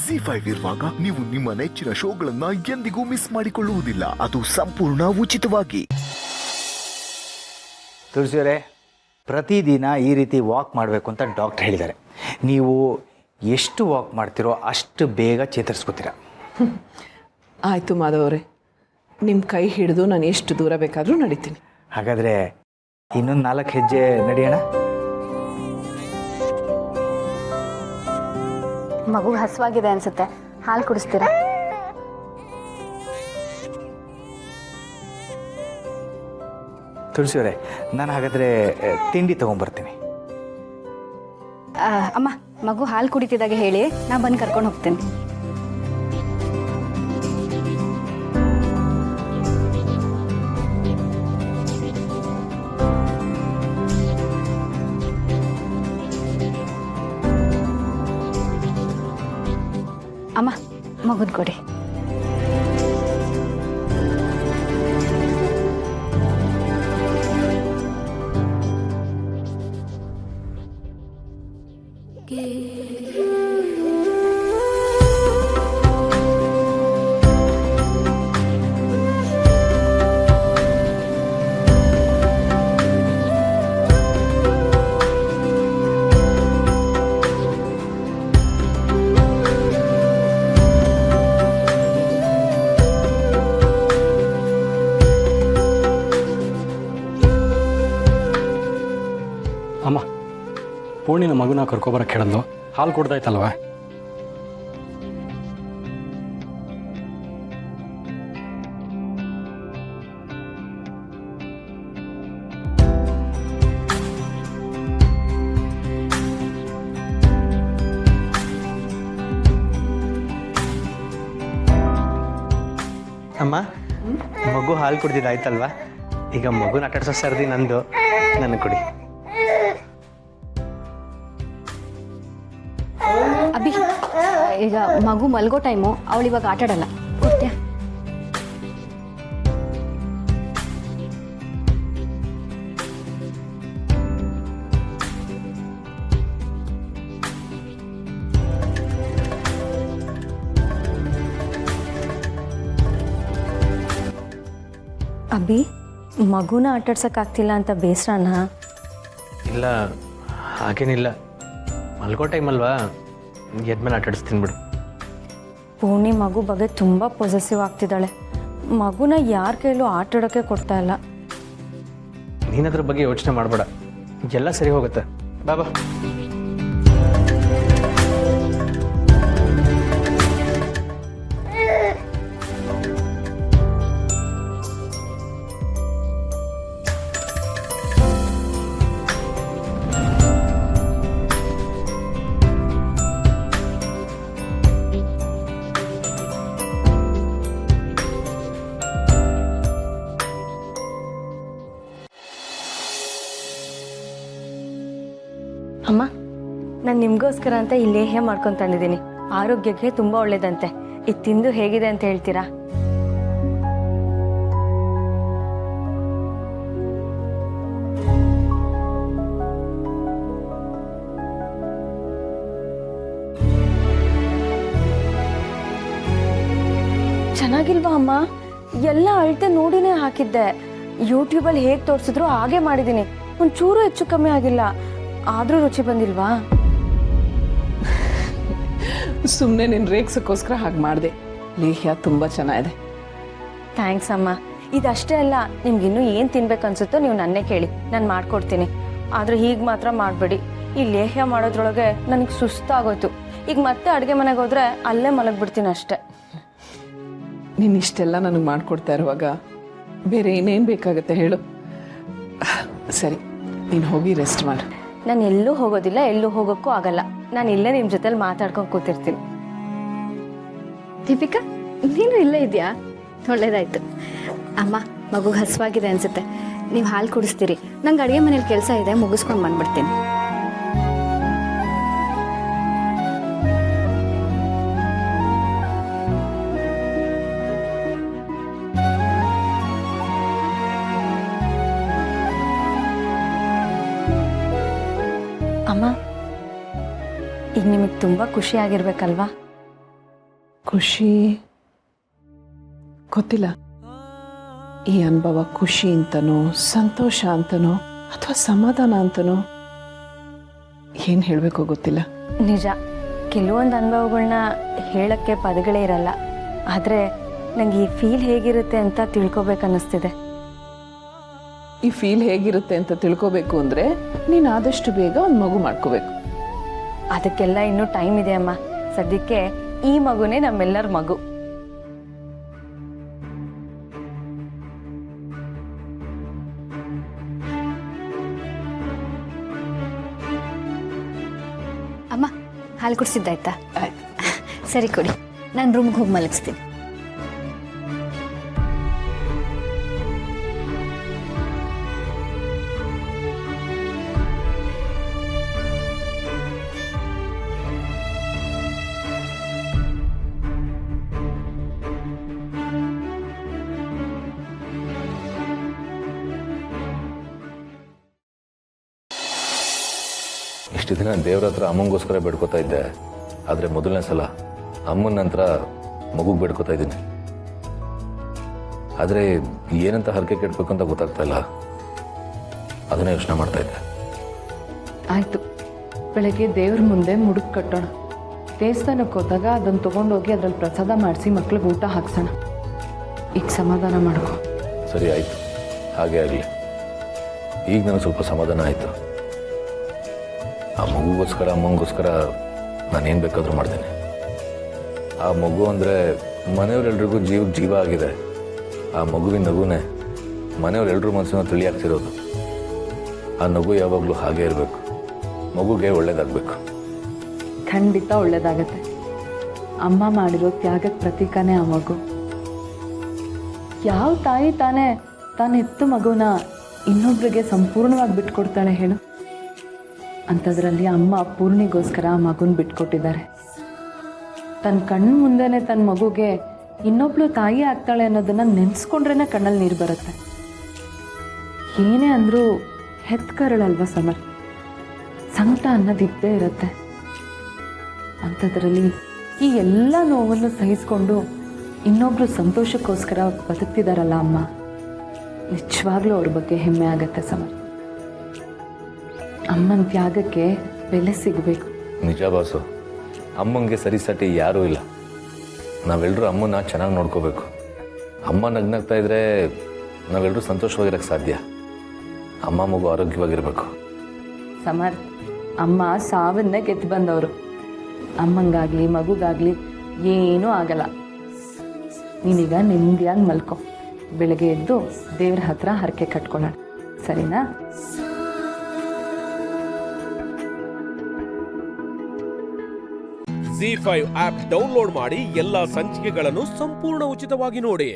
ಜಿ5 ಇರುವಾಗ ನೀವು ನಿಮ್ಮ ನೆಚ್ಚಿನ ಶೋಗಳನ್ನ ಎಂದಿಗೂ ಮಿಸ್ ಮಾಡಿಕೊಳ್ಳುವುದಿಲ್ಲ. ಅದು ಸಂಪೂರ್ಣ ಉಚಿತವಾಗಿ. ತುಳಸಿಯವರೇ, ಪ್ರತಿದಿನ ಈ ರೀತಿ ವಾಕ್ ಮಾಡಬೇಕು ಅಂತ ಡಾಕ್ಟರ್ ಹೇಳಿದ್ದಾರೆ. ನೀವು ಎಷ್ಟು ವಾಕ್ ಮಾಡ್ತೀರೋ ಅಷ್ಟು ಬೇಗ ಚೇತರಿಸ್ಕೋತೀರ. ಆಯಿತು ಮಾಧವರೇ, ನಿಮ್ಮ ಕೈ ಹಿಡಿದು ನಾನು ಎಷ್ಟು ದೂರ ಬೇಕಾದರೂ ನಡೀತೀನಿ. ಹಾಗಾದರೆ ಇನ್ನೊಂದು 4 ಹೆಜ್ಜೆ ನಡೆಯೋಣ. ಮಗು ಹಸುವಾಗಿದೆ ಅನ್ಸುತ್ತೆ, ಹಾಲು ಕುಡಿಸ್ತೀರಾ? ತುಳಸಿಯವರೇ, ನಾನು ಹಾಗಾದರೆ ತಿಂಡಿ ತೊಗೊಂಬರ್ತೀನಿ. ಅಮ್ಮ, ಮಗು ಹಾಲು ಕುಡಿತಿದ್ದಾಗೆ ಹೇಳಿ, ನಾ ಬಂದು ಕರ್ಕೊಂಡು ಹೋಗ್ತೀನಿ. ಅಮ್ಮ, ಮಗುದ್ ಕೊಡಿ. ಅಮ್ಮ, ಪೂರ್ಣಿನ ಮಗುನ ಕರ್ಕೊಬರಕ್ಕೆ ಹೇಳಿದ್ಲು, ಹಾಲು ಕೊಡ್ದಾಯ್ತಲ್ವ? ಅಮ್ಮ, ಮಗು ಹಾಲು ಕುಡ್ದಿದ್ದಾಯ್ತಲ್ವಾ? ಈಗ ಮಗುನ ಆಟಾಡ್ಸೋ ಸರ್ದಿ ನಂದು, ನನಗೆ ಕೊಡಿ. ಅಭಿ, ಈಗ ಮಗು ಮಲ್ಗೋ ಟೈಮು, ಅವಳು ಇವಾಗ ಆಟಾಡಲ್ಲ. ಕೊಡ್ತೀಯಾ? ಅಭಿ, ಮಗುನ ಆಟಾಡ್ಸೋಕ್ಕಾಗ್ತಿಲ್ಲ ಅಂತ ಬೇಸರನಾ? ಇಲ್ಲ, ಹಾಗೇನಿಲ್ಲ. ಮಲ್ಗೋ ಟೈಮ್ ಅಲ್ವಾ, ಎದ್ಮೇಲೆ ಆಟಾಡಿಸ್ತೀನಿ ಬಿಡು. ಪೂರ್ಣಿ ಮಗು ಬಗ್ಗೆ ತುಂಬ ಪೊಸೆಸಿವ್ ಆಗ್ತಿದ್ದಾಳೆ. ಮಗುನ ಯಾರ ಕೈಲೂ ಆಟಾಡೋಕ್ಕೆ ಕೊಡ್ತಾ ಇಲ್ಲ. ನೀನದ್ರ ಬಗ್ಗೆ ಯೋಚನೆ ಮಾಡಬೇಡ, ಎಲ್ಲ ಸರಿ ಹೋಗುತ್ತೆ. ಬಾಬಾ. ಅಮ್ಮ, ನಾನು ನಿಮಗೋಸ್ಕರ ಅಂತ ಈ ಲೇಹ್ಯ ಮಾಡ್ಕೊಂಡು ತಂದಿದ್ದೀನಿ. ಆರೋಗ್ಯಕ್ಕೆ ತುಂಬ ಒಳ್ಳೇದಂತೆ. ಇದು ತಿಂದು ಹೇಗಿದೆ ಅಂತ ಹೇಳ್ತೀರಾ? ಚೆನ್ನಾಗಿಲ್ವಾ ಅಮ್ಮ? ಎಲ್ಲ ಅಳತೆ ನೋಡಿನೇ ಹಾಕಿದ್ದೆ. ಯೂಟ್ಯೂಬಲ್ಲಿ ಹೇಗೆ ತೋರಿಸಿದ್ರು ಹಾಗೆ ಮಾಡಿದ್ದೀನಿ. ಒಂಚೂರು ಹೆಚ್ಚು ಕಮ್ಮಿ ಆಗಿಲ್ಲ. ಆದರೂ ರುಚಿ ಬಂದಿಲ್ವಾ? ಸುಮ್ಮನೆ ನಿನ್ನ ರೇಗ್ಸಕ್ಕೋಸ್ಕರ ಹಾಗೆ ಮಾಡಿದೆ. ಲೇಹ್ಯ ತುಂಬ ಚೆನ್ನಾಗಿದೆ. ಥ್ಯಾಂಕ್ಸ್ ಅಮ್ಮ. ಇದಷ್ಟೇ ಅಲ್ಲ, ನಿಮ್ಗಿನ್ನೂ ಏನು ತಿನ್ಬೇಕು ಅನ್ಸುತ್ತೋ ನೀವು ನನ್ನೇ ಕೇಳಿ, ನಾನು ಮಾಡ್ಕೊಡ್ತೀನಿ. ಆದರೆ ಹೀಗೆ ಮಾತ್ರ ಮಾಡಬೇಡಿ. ಈ ಲೇಹ್ಯ ಮಾಡೋದ್ರೊಳಗೆ ನನಗೆ ಸುಸ್ತಾಗೋಯ್ತು. ಈಗ ಮತ್ತೆ ಅಡುಗೆ ಮನೆಗೆ ಹೋದರೆ ಅಲ್ಲೇ ಮಲಗಿಬಿಡ್ತೀನಿ ಅಷ್ಟೇ. ನೀನು ಇಷ್ಟೆಲ್ಲ ನನಗೆ ಮಾಡಿಕೊಡ್ತಾ ಇರುವಾಗ ಬೇರೆ ಏನೇನು ಬೇಕಾಗುತ್ತೆ ಹೇಳು? ಸರಿ, ನೀನು ಹೋಗಿ ರೆಸ್ಟ್ ಮಾಡು. ನಾನು ಎಲ್ಲೂ ಹೋಗೋದಿಲ್ಲ, ಎಲ್ಲೂ ಹೋಗೋಕ್ಕೂ ಆಗಲ್ಲ. ನಾನು ಇಲ್ಲೇ ನಿಮ್ಮ ಜೊತೆಲಿ ಮಾತಾಡ್ಕೊಂಡು ಕೂತಿರ್ತೀನಿ. ದೀಪಿಕಾ, ನೀನು ಇಲ್ಲೇ ಇದೆಯಾ? ಒಳ್ಳೇದಾಯ್ತು. ಅಮ್ಮ, ಮಗು ಹಸುವಾಗಿದೆ ಅನ್ಸುತ್ತೆ, ನೀವು ಹಾಲು ಕುಡಿಸ್ತೀರಿ. ನಂಗೆ ಅಡುಗೆ ಮನೇಲಿ ಕೆಲಸ ಇದೆ, ಮುಗಿಸ್ಕೊಂಡು ಬಂದ್ಬಿಡ್ತೀನಿ. ಅಮ್ಮ, ಈಗ ನಿಮಗೆ ತುಂಬ ಖುಷಿಯಾಗಿರ್ಬೇಕಲ್ವಾ? ಖುಷಿ ಗೊತ್ತಿಲ್ಲ. ಈ ಅನುಭವ ಖುಷಿ ಅಂತನೋ, ಸಂತೋಷ ಅಂತನೋ, ಅಥವಾ ಸಮಾಧಾನ ಅಂತನೋ ಏನು ಹೇಳಬೇಕೋ ಗೊತ್ತಿಲ್ಲ. ನಿಜ, ಕೆಲವೊಂದು ಅನುಭವಗಳನ್ನ ಹೇಳೋಕ್ಕೆ ಪದಗಳೇ ಇರಲ್ಲ. ಆದರೆ ನನಗೆ ಈ ಫೀಲ್ ಹೇಗಿರುತ್ತೆ ಅಂತ ತಿಳ್ಕೊಬೇಕನ್ನಿಸ್ತಿದೆ. ಈ ಫೀಲ್ ಹೇಗಿರುತ್ತೆ ಅಂತ ತಿಳ್ಕೊಬೇಕು ಅಂದರೆ ನೀನು ಆದಷ್ಟು ಬೇಗ ಒಂದು ಮಗು ಮಾಡ್ಕೋಬೇಕು. ಅದಕ್ಕೆಲ್ಲ ಇನ್ನೂ ಟೈಮ್ ಇದೆ ಅಮ್ಮ. ಸದ್ಯಕ್ಕೆ ಈ ಮಗುನೇ ನಮ್ಮೆಲ್ಲರ ಮಗು. ಅಮ್ಮ ಹಾಲು ಕುಡಿಸಿದ್ದಾಯ್ತಾ? ಆಯ್ತು. ಸರಿ ಕೊಡಿ, ನಾನು ರೂಮ್ಗೆ ಹೋಗಿ ಮಲಗಿಸ್ತೀನಿ. ಇಷ್ಟು ದಿನ ದೇವ್ರ ಹತ್ರ ಅಮ್ಮಂಗೋಸ್ಕರ ಬೇಡ್ಕೋತಾ ಇದ್ದೆ. ಆದರೆ ಮೊದಲನೇ ಸಲ ಅಮ್ಮನ ನಂತರ ಮಗುಗೆ ಬೇಡ್ಕೋತಾ ಇದ್ದೀನಿ. ಆದರೆ ಏನಂತ ಹರಕೆ ಕೆಡಬೇಕು ಅಂತ ಗೊತ್ತಾಗ್ತಾ ಇಲ್ಲ. ಅದನ್ನೇ ಯೋಚನೆ ಮಾಡ್ತಾ ಇದ್ದೆ. ಆಯಿತು, ಬೆಳಗ್ಗೆ ದೇವ್ರ ಮುಂದೆ ಮುಡುಕು ಕಟ್ಟೋಣ. ದೇವಸ್ಥಾನಕ್ಕೆ ಹೋದಾಗ ಅದನ್ನು ತೊಗೊಂಡೋಗಿ ಅದರಲ್ಲಿ ಪ್ರಸಾದ ಮಾಡಿಸಿ ಮಕ್ಳಿಗೆ ಊಟ ಹಾಕ್ಸೋಣ. ಈಗ ಸಮಾಧಾನ ಮಾಡ್ಕೊ. ಸರಿ, ಆಯಿತು, ಹಾಗೆ ಆಗಲಿ. ಈಗ ನನಗೆ ಸ್ವಲ್ಪ ಸಮಾಧಾನ ಆಯಿತು. ಆ ಮಗುಗೋಸ್ಕರ ಅಮ್ಮಂಗೋಸ್ಕರ ನಾನೇನು ಬೇಕಾದರೂ ಮಾಡ್ತೀನಿ. ಆ ಮಗು ಅಂದರೆ ಮನೆಯವರೆಲ್ರಿಗೂ ಜೀವ ಆಗಿದೆ. ಆ ಮಗುವಿನ ನಗುನೇ ಮನೆಯವರೆಲ್ಲರೂ ಮನಸ್ಸನ್ನ ತಿಳಿಯಾಗ್ತಿರೋದು. ಆ ನಗು ಯಾವಾಗಲೂ ಹಾಗೇ ಇರಬೇಕು. ಮಗುಗೆ ಒಳ್ಳೇದಾಗಬೇಕು. ಖಂಡಿತ ಒಳ್ಳೇದಾಗತ್ತೆ. ಅಮ್ಮ ಮಾಡಿರೋ ತ್ಯಾಗಕ್ಕೆ ಪ್ರತೀಕನೇ ಆ ಮಗು. ಯಾವ ತಾಯಿ ತಾನೇ ಹೆತ್ತ ಮಗುನ ಇನ್ನೊಬ್ರಿಗೆ ಸಂಪೂರ್ಣವಾಗಿ ಬಿಟ್ಕೊಡ್ತಾಳೆ ಹೇಳು? ಅಂಥದ್ರಲ್ಲಿ ಅಮ್ಮ ಪೂರ್ಣಿಗೋಸ್ಕರ ಆ ಮಗುನ ಬಿಟ್ಕೊಟ್ಟಿದ್ದಾರೆ. ತನ್ನ ಕಣ್ಣು ಮುಂದೆನೇ ತನ್ನ ಮಗುಗೆ ಇನ್ನೊಬ್ಳು ತಾಯಿ ಆಗ್ತಾಳೆ ಅನ್ನೋದನ್ನು ನೆನೆಸ್ಕೊಂಡ್ರೇ ಕಣ್ಣಲ್ಲಿ ನೀರು ಬರುತ್ತೆ. ಏನೇ ಅಂದರೂ ಹೆತ್ಕರಳಲ್ವ ಸಮರ್, ಸಂಕಟ ಅನ್ನೋದು ಇದ್ದೇ ಇರುತ್ತೆ. ಅಂಥದ್ರಲ್ಲಿ ಈ ಎಲ್ಲ ನೋವನ್ನು ಸಹಿಸ್ಕೊಂಡು ಇನ್ನೊಬ್ರು ಸಂತೋಷಕ್ಕೋಸ್ಕರ ಬದುಕ್ತಿದಾರಲ್ಲ ಅಮ್ಮ, ನಿಜವಾಗ್ಲೂ ಅವ್ರ ಬಗ್ಗೆ ಹೆಮ್ಮೆ ಆಗತ್ತೆ ಸಮರ್. ಅಮ್ಮನ ತ್ಯಾಗಕ್ಕೆ ಬೆಲೆ ಸಿಗಬೇಕು. ನಿಜ ಬಾಸು, ಅಮ್ಮಂಗೆ ಸರಿಸಟಿ ಯಾರೂ ಇಲ್ಲ. ನಾವೆಲ್ಲರೂ ಅಮ್ಮನ ಚೆನ್ನಾಗಿ ನೋಡ್ಕೋಬೇಕು. ಅಮ್ಮ ನಗ್ನಾಗ್ತಾ ಇದ್ರೆ ನಾವೆಲ್ಲರೂ ಸಂತೋಷವಾಗಿರೋಕ್ಕೆ ಸಾಧ್ಯ. ಅಮ್ಮ ಮಗು ಆರೋಗ್ಯವಾಗಿರಬೇಕು. ಸಮರ್, ಅಮ್ಮ ಸಾವನ್ನೇ ಗೆದ್ದು ಬಂದವರು. ಅಮ್ಮಂಗಾಗಲಿ ಮಗುಗಾಗಲಿ ಏನೂ ಆಗಲ್ಲ. ನೀನೀಗ ನೆಮ್ಮದಿಯಾಗಿ ಮಲ್ಕೊ. ಬೆಳಗ್ಗೆ ಎದ್ದು ದೇವ್ರ ಹತ್ರ ಹರಕೆ ಕಟ್ಕೊಳ್ಳೋಣ, ಸರಿನಾ? ZEE5 ಆಪ್ ಡೌನ್ಲೋಡ್ ಮಾಡಿ ಎಲ್ಲಾ ಸಂಚಿಕೆಗಳನ್ನು ಸಂಪೂರ್ಣ ಉಚಿತವಾಗಿ ನೋಡಿ.